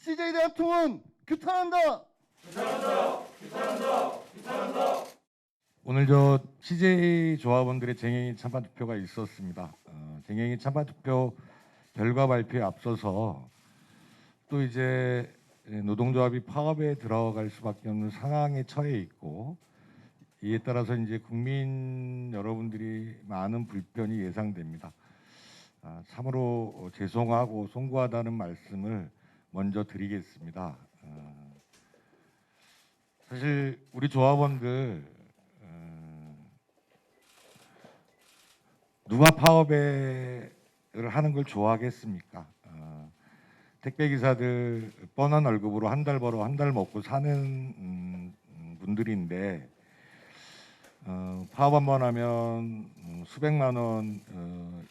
CJ에 대한 통은 규탄한다. 오늘 저 CJ 조합원들의 쟁행위 찬반 투표가 있었습니다. 쟁행위 찬반 투표 결과 발표에 앞서서 또 이제 노동조합이 파업에 들어갈 수밖에 없는 상황에 처해 있고, 이에 따라서 이제 국민 여러분들이 많은 불편이 예상됩니다. 참으로 죄송하고 송구하다는 말씀을 먼저 드리겠습니다. 사실 우리 조합원들 누가 파업을 하는 걸 좋아하겠습니까? 택배 기사들 뻔한 월급으로 한 달 벌어 한 달 먹고 사는 분들인데, 파업 한번 하면 수백만 원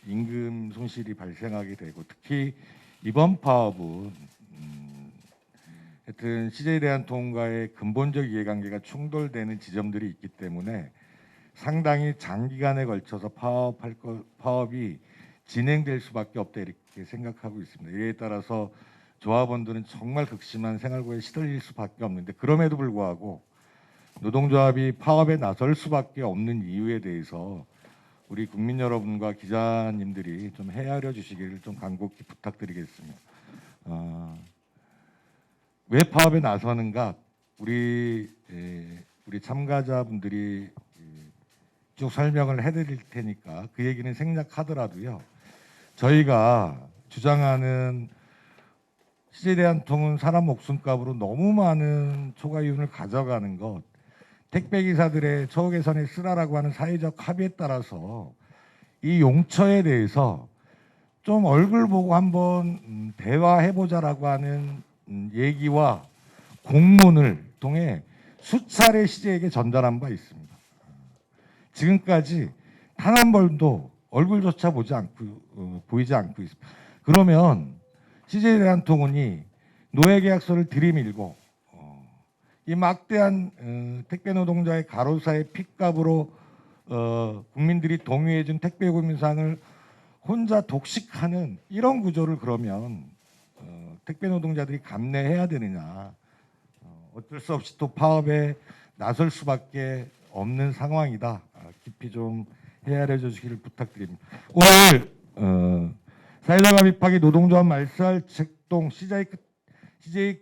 임금 손실이 발생하게 되고, 특히 이번 파업은 하여튼 CJ 대한통운과의 근본적 이해관계가 충돌되는 지점들이 있기 때문에 상당히 장기간에 걸쳐서 파업이 진행될 수밖에 없다, 이렇게 생각하고 있습니다. 이에 따라서 조합원들은 정말 극심한 생활고에 시달릴 수밖에 없는데, 그럼에도 불구하고 노동조합이 파업에 나설 수밖에 없는 이유에 대해서 우리 국민 여러분과 기자님들이 좀 헤아려 주시기를 좀 간곡히 부탁드리겠습니다. 왜 파업에 나서는가, 우리 참가자분들이 쭉 설명을 해드릴 테니까 그 얘기는 생략하더라도요, 저희가 주장하는 CJ 대한통운 사람 목숨값으로 너무 많은 초과이윤을 가져가는 것, 택배 기사들의 처우 개선에 쓰라라고 하는 사회적 합의에 따라서 이 용처에 대해서 좀 얼굴 보고 한번 대화해보자라고 하는 얘기와 공문을 통해 수차례 CJ에게 전달한 바 있습니다. 지금까지 단 한 번도 얼굴조차 보이지 않고 있습니다. 그러면 CJ 대한통운이 노예계약서를 들이밀고 이 막대한 택배 노동자의 가로사의 핏값으로 국민들이 동의해준 택배요금인상을 혼자 독식하는 이런 구조를 그러면 택배 노동자들이 감내해야 되느냐, 어쩔 수 없이 또 파업에 나설 수밖에 없는 상황이다. 깊이 좀 헤아려 주시기를 부탁드립니다. 오늘 사회적 합의파기 노동조합 말살 책동 CJ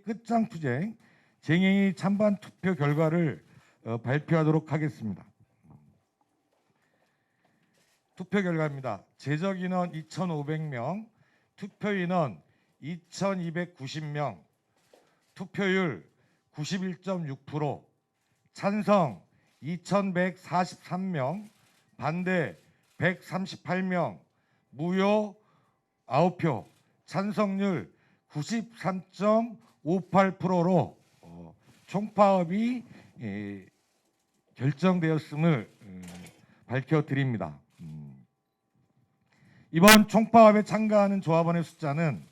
끝장투쟁 쟁행위 찬반 투표 결과를 발표하도록 하겠습니다. 투표 결과입니다. 제적 인원 2,500명, 투표 인원 2,290명, 투표율 91.6%, 찬성 2,143명, 반대 138명, 무효 9표, 찬성률 93.58%로 총파업이 결정되었음을 밝혀드립니다. 이번 총파업에 참가하는 조합원의 숫자는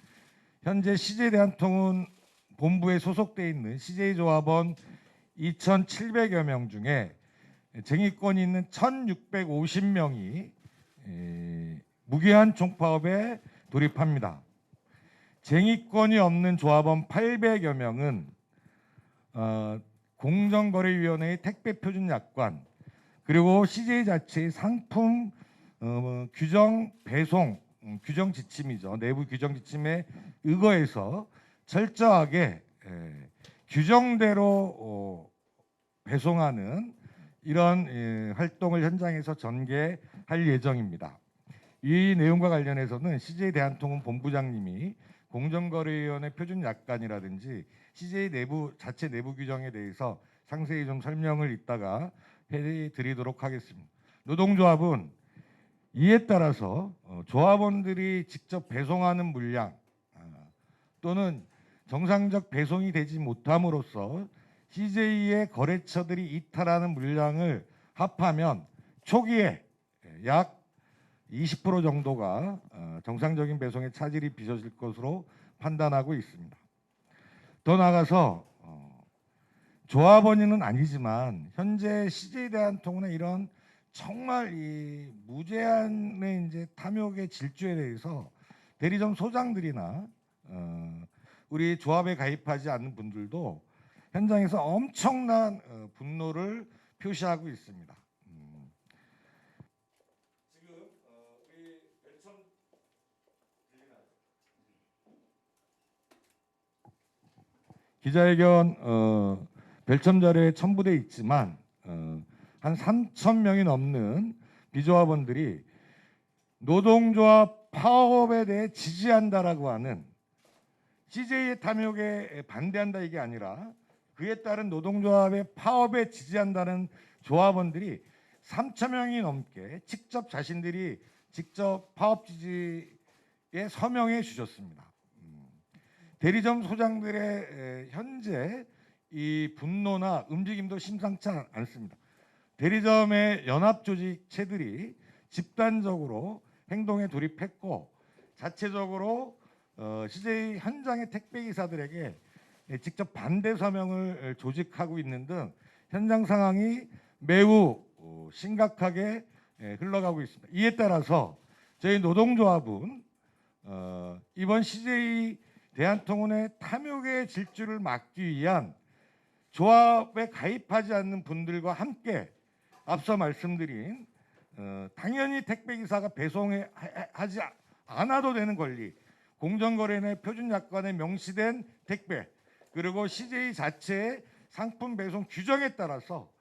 현재 CJ 대한통운 본부에 소속돼 있는 CJ 조합원 2,700여 명 중에 쟁의권이 있는 1,650명이 무기한 총파업에 돌입합니다. 쟁의권이 없는 조합원 800여 명은 공정거래위원회의 택배표준약관, 그리고 CJ 자체의 상품 규정 배송 규정 지침이죠. 내부 규정 지침에 의거해서 철저하게 규정대로 배송하는 이런 활동을 현장에서 전개할 예정입니다. 이 내용과 관련해서는 CJ 대한통운 본부장님이 공정거래위원회 표준약관이라든지 CJ 자체 내부 규정에 대해서 상세히 좀 설명을 이따가 해드리도록 하겠습니다. 노동조합은 이에 따라서 조합원들이 직접 배송하는 물량 또는 정상적 배송이 되지 못함으로써 CJ의 거래처들이 이탈하는 물량을 합하면 초기에 약 20% 정도가 정상적인 배송에 차질이 빚어질 것으로 판단하고 있습니다. 더 나아가서 조합원은 아니지만 현재 CJ 대한통운의 이런 정말 이 무제한의 이제 탐욕의 질주에 대해서 대리점 소장들이나 우리 조합에 가입하지 않는 분들도 현장에서 엄청난 분노를 표시하고 있습니다. 지금 우리 벨천 기자회견 별첨 자료에 첨부돼 있지만 한 3천 명이 넘는 비조합원들이 노동조합 파업에 대해 지지한다라고 하는 CJ의 탐욕에 반대한다 이게 아니라 그에 따른 노동조합의 파업에 지지한다는 조합원들이 3천 명이 넘게 직접 자신들이 직접 파업 지지에 서명해 주셨습니다. 대리점 소장들의 현재 이 분노나 움직임도 심상치 않습니다. 대리점의 연합 조직체들이 집단적으로 행동에 돌입했고 자체적으로 CJ 현장의 택배 기사들에게 직접 반대 서명을 조직하고 있는 등 현장 상황이 매우 심각하게 흘러가고 있습니다. 이에 따라서 저희 노동조합은 이번 CJ 대한통운의 탐욕의 질주를 막기 위한 조합에 가입하지 않는 분들과 함께 앞서 말씀드린 당연히 택배기사가 배송하지 않아도 되는 권리, 공정거래내 표준약관에 명시된 택배, 그리고 CJ 자체의 상품 배송 규정에 따라서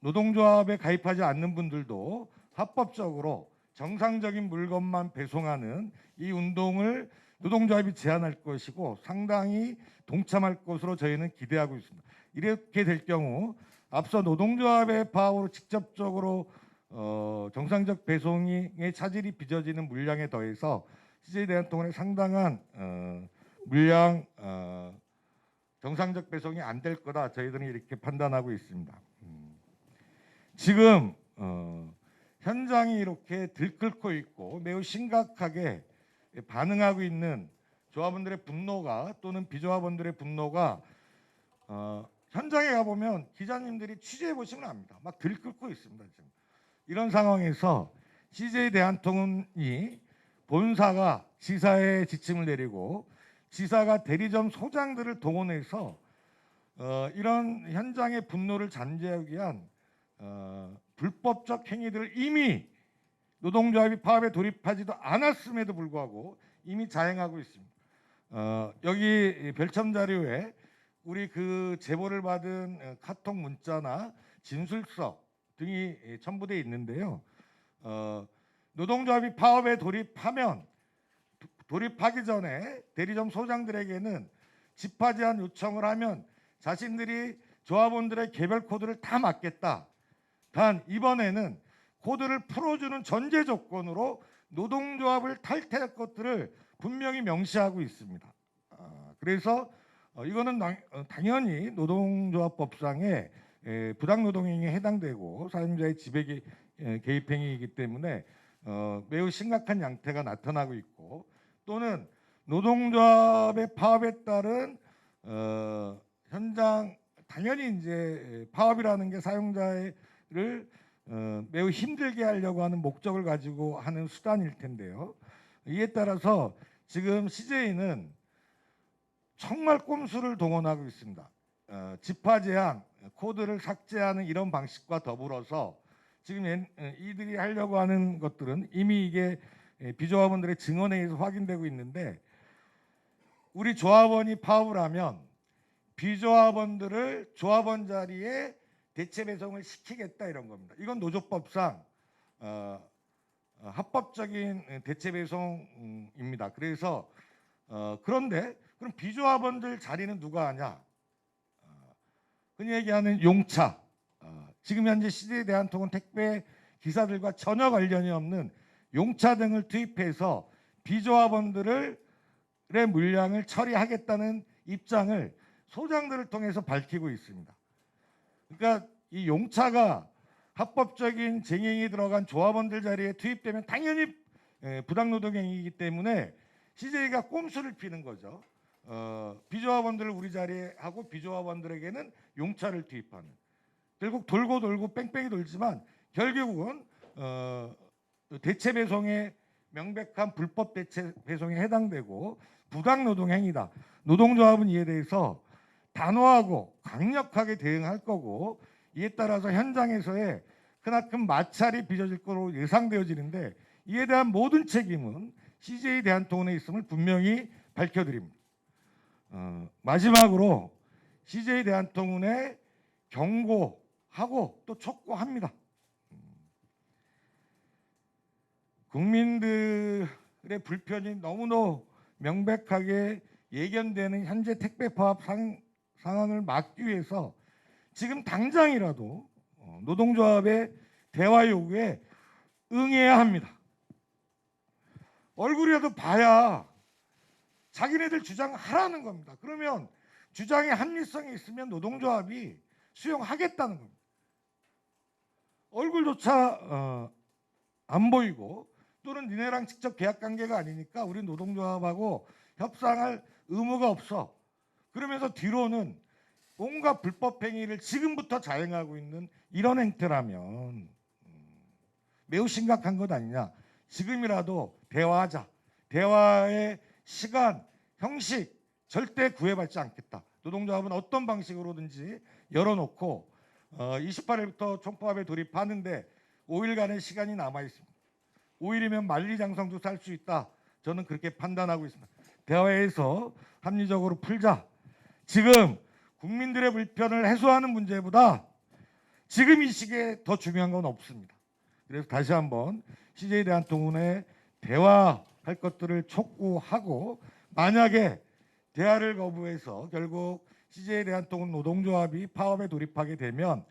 노동조합에 가입하지 않는 분들도 합법적으로 정상적인 물건만 배송하는 이 운동을 노동조합이 제안할 것이고 상당히 동참할 것으로 저희는 기대하고 있습니다. 이렇게 될 경우 앞서 노동조합의 파업으로 직접적으로 정상적 배송의 차질이 빚어지는 물량에 더해서 CJ 대한통운의 상당한 물량 정상적 배송이 안 될 거다 저희들은 이렇게 판단하고 있습니다. 지금 현장이 이렇게 들끓고 있고 매우 심각하게 반응하고 있는 조합원들의 분노가 또는 비조합원들의 분노가 현장에 가보면 기자님들이 취재해 보시면 압니다. 막 들끓고 있습니다. 지금 이런 상황에서 CJ 대한통운이 본사가 지사의 지침을 내리고 지사가 대리점 소장들을 동원해서 이런 현장의 분노를 잠재우기 위한 불법적 행위들을 이미 노동조합이 파업에 돌입하지도 않았음에도 불구하고 이미 자행하고 있습니다. 여기 별첨 자료에 우리 그 제보를 받은 카톡 문자나 진술서 등이 첨부되어 있는데요. 노동조합이 파업에 돌입하기 전에 대리점 소장들에게는 집화 제한 요청을 하면 자신들이 조합원들의 개별 코드를 다 맞겠다. 단 이번에는 코드를 풀어주는 전제 조건으로 노동조합을 탈퇴할 것들을 분명히 명시하고 있습니다. 그래서 이거는 당연히 노동조합법상의 부당노동행위에 해당되고 사용자의 지배 개입행위이기 때문에 매우 심각한 양태가 나타나고 있고 또는 노동조합의 파업에 따른 현장 당연히 이제 파업이라는 게 사용자를 매우 힘들게 하려고 하는 목적을 가지고 하는 수단일 텐데요. 이에 따라서 지금 CJ는 정말 꼼수를 동원하고 있습니다. 집화 제한, 코드를 삭제하는 이런 방식과 더불어서 지금 이들이 하려고 하는 것들은 이미 이게 비조합원들의 증언에 의해서 확인되고 있는데 우리 조합원이 파업을 하면 비조합원들을 조합원 자리에 대체 배송을 시키겠다 이런 겁니다. 이건 노조법상 합법적인 대체 배송입니다. 그래서 그런데 그럼 비조합원들 자리는 누가 하냐? 흔히 얘기하는 용차. 지금 현재 CJ 대한통운 택배 기사들과 전혀 관련이 없는 용차 등을 투입해서 비조합원들의 물량을 처리하겠다는 입장을 소장들을 통해서 밝히고 있습니다. 그러니까 이 용차가 합법적인 쟁행이 들어간 조합원들 자리에 투입되면 당연히 부당노동행위이기 때문에 CJ가 꼼수를 피는 거죠. 비조합원들을 우리 자리에 하고 비조합원들에게는 용차를 투입하는. 결국 돌고 돌고 뺑뺑이 돌지만 결국은 대체 배송에 명백한 불법 대체 배송에 해당되고 부당 노동 행위다. 노동조합은 이에 대해서 단호하고 강력하게 대응할 거고, 이에 따라서 현장에서의 크나큰 마찰이 빚어질 거로 예상되어지는데, 이에 대한 모든 책임은 CJ 대한통운에 있음을 분명히 밝혀드립니다. 마지막으로 CJ 대한통운에 경고하고 또 촉구합니다. 국민들의 불편이 너무도 명백하게 예견되는 현재 택배 파업 상황을 막기 위해서 지금 당장이라도 노동조합의 대화 요구에 응해야 합니다. 얼굴이라도 봐야 자기네들 주장하라는 겁니다. 그러면 주장에 합리성이 있으면 노동조합이 수용하겠다는 겁니다. 얼굴조차 안 보이고 또는 니네랑 직접 계약 관계가 아니니까 우리 노동조합하고 협상할 의무가 없어. 그러면서 뒤로는 온갖 불법 행위를 지금부터 자행하고 있는 이런 행태라면 매우 심각한 것 아니냐. 지금이라도 대화하자. 대화의 시간, 형식 절대 구애받지 않겠다. 노동조합은 어떤 방식으로든지 열어놓고 28일부터 총파업에 돌입하는데 5일간의 시간이 남아 있습니다. 5일이면 만리장성도 할 수 있다. 저는 그렇게 판단하고 있습니다. 대화에서 합리적으로 풀자. 지금 국민들의 불편을 해소하는 문제보다 지금 이 시기에 더 중요한 건 없습니다. 그래서 다시 한번 CJ 대한통운에 대화할 것들을 촉구하고, 만약에 대화를 거부해서 결국 CJ 대한통운 노동조합이 파업에 돌입하게 되면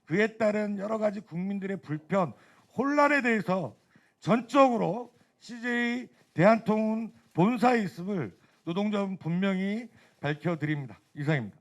그에 따른 여러 가지 국민들의 불편, 혼란에 대해서 전적으로 CJ 대한통운 본사에 있음을 노동조합은 분명히 밝혀드립니다. 이상입니다.